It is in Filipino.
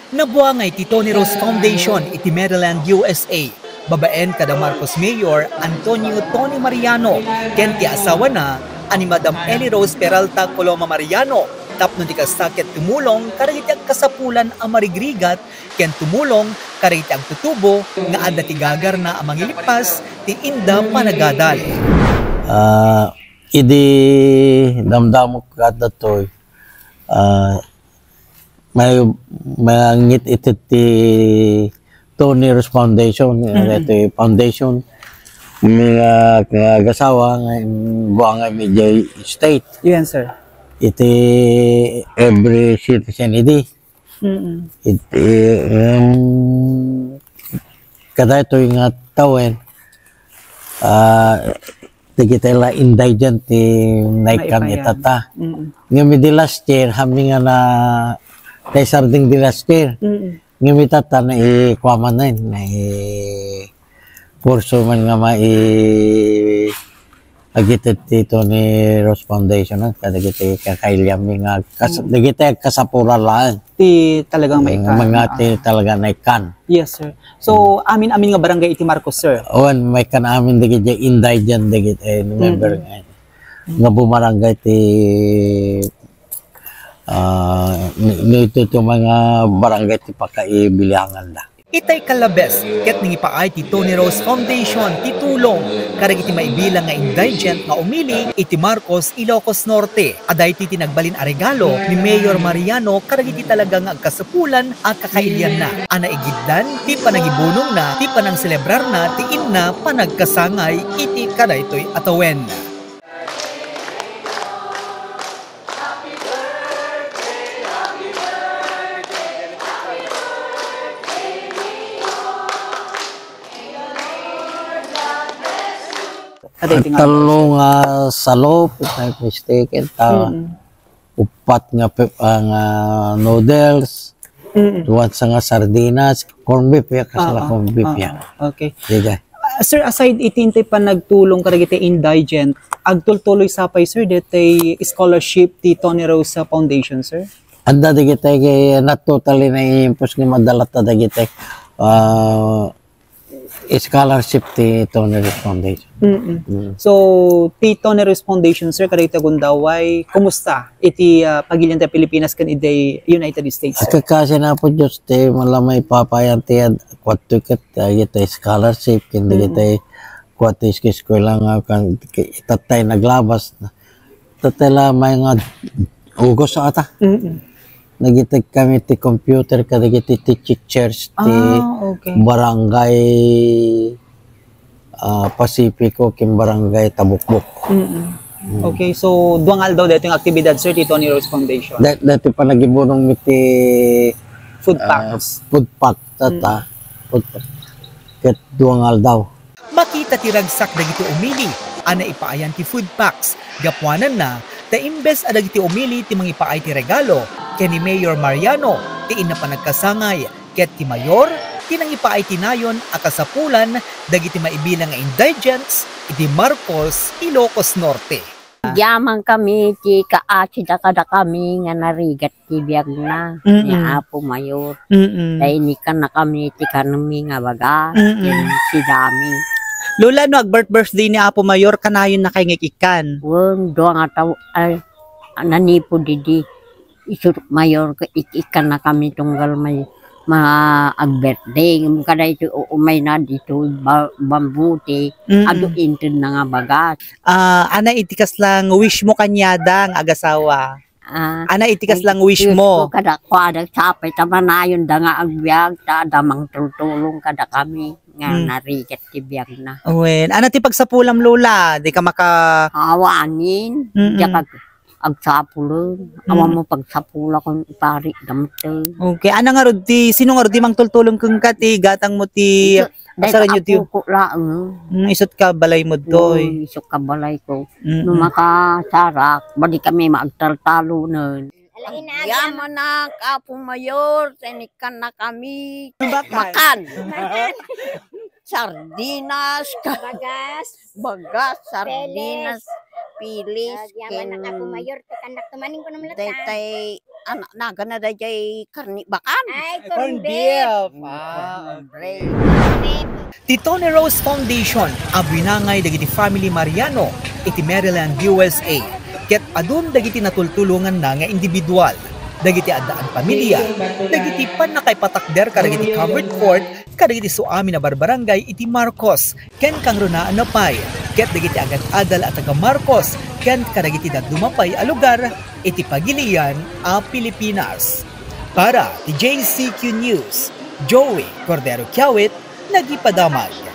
Nabuangay ti Tony Rose Foundation iti Maryland, USA. Babaen kada Marcos Mayor Antonio Tony Mariano ken ti asawa na ani Madam Ellie Rose Peralta Coloma Mariano. Tapno ti kasakit tumulong karagiti ag kasapulan ang marigrigat ken tumulong karagiti ag tutubo nga adda ti gagar na ang mangilipas ti inda panagadal. Idi damdamok kada toy. May ngit iti ti Tony Rose Foundation, ito foundation mga kagasawa ng buwangay media state. Yes, sir. Iti every citizen iti. Iti kada ito yung tawen tigitela indigent ti naikan itata. Ngayon di last year, hami nga na tayo sarding di last year. Ngayon itata na ikwaman na yun. Na purso man nga agited dito ni Rose Foundation. Kada kita kakailyam nga kasapura lang. Ti talagang may kan. Mga ti talaga naikan. Yes, sir. So, amin nga barangay iti Marcos, sir. Owen, may kan amin digit indigent digit member nga. Nga bumarangay ti nito ito mga barangay ti pakaibilihangan na. Itay kalabes, ket nangipaay ti Tony Rose Foundation ti tulong karagiti maibilang nga indigent nga umili iti Marcos, Ilocos Norte. Aday ti tinagbalin a regalo ni Mayor Mariano karagiti talagang agkasapulan at kakailian na. Ana igiddan ti panagibunong na, ti panang celebrar na, ti inna panagkasangay iti kadaytoy atawen. Talong salop, if mistaken, upat nga noodles, tuwat sa nga sardinas, corn beef ya, kasala corn beef ya. Okay. Diga. Sir, aside itinte pa nagtulong karagiti indigent, agtultuloy sapay, sir, dete scholarship ti Tony Rose Foundation, sir? Anda digitay kay not totally na impos nga madalata digitay scholarship ti Tony Rose Foundation. So, ti Tony Rose Foundation, sir, karita gundaway, kumusta iti pagilian ti Pilipinas kan iti United States, sir? Kasi na po Diyos, malamay papayan ti kwatukat, iti scholarship, hindi kita kwatis kiskwela nga, itatay naglabas, itatay lang may nga ugos sa ata. Nagitag kami ti computer kadagiti ti teachers ti barangay Pacifico kim barangay Tabukbok. Okay, so duangal daw dito yung aktibidad, sir, ti Tony Rose Foundation. Dati pa nagibunong ti Food packs. Food pack tata. Food pack. Ket duangal daw. Makita ti ragsak dagiti umili ana ipaayan ti food packs. Gapuanan na ta imbes adagiti umili ti mangipaay ti regalo ken ni Mayor Mariano ti inna panagkasangay ket ti mayor tinangipaay tinayon a kasapulan dagiti maibilang nga indigents iti Marcos, Ilocos Norte. Yaman kami ti kaasida kada kami nga narigat ti biyag na ni Apo Mayor. Dainikan na kami ti kanami nga baga si dami. Lola, no, birthday ni Apo Mayor, kanayon na kay ngikikan. Doa nga tao, nanipo didi. Isur Mayor, ikan na kami tunggal may ag-birthday. Kada ito umay na dito, bambuti, ado intin na nga bagat. Ana itikas lang wish mo kanyadang agasawa. Ana itikas lang wish mo. Kada kwada sapay, tamanayon da nga agbyag, damang tultulong kada kami. Nga narigat ti biyag na. Wen, ana ti pagsapulam Lola, di ka maka awanin, diya agsapulong. Awan mo pagsapula kung pari damte. Okay, ana nga rod ti sino nga rod ti mangtultulong kung ka ti gatang mo ti asaran nyo ti isot ka balay mo doy. Isot ka balay ko. Nung makasarak, bali kami maagtaltalo nun. Yaman na, Apo Mayor, sinikan na kami. Makan. Sardinas. Bagas, sardinas. Pilis. Yaman na Apo Mayor, tekanak tumaning ko naman lata. Tay anak na gana da jay karni bakan. Ay, Corn corn beef. beef. Ti Tony Rose Foundation, abinangay dagiti family Mariano, iti Maryland, USA. Ket adun dagiti natultulungan na nga individual. Dagiti addaan pamilya, dagiti pan na kay patakder kadagiti covered court, kadagiti suami na barbarangay iti Marcos, ken kang runaan na pay, ket dagiti agad-adal at taga Marcos, ken kadagiti dumapay a lugar, iti pagilian a Pilipinas. Para ti JCQ News, Joey Cordero Kiawit, nagipadamag.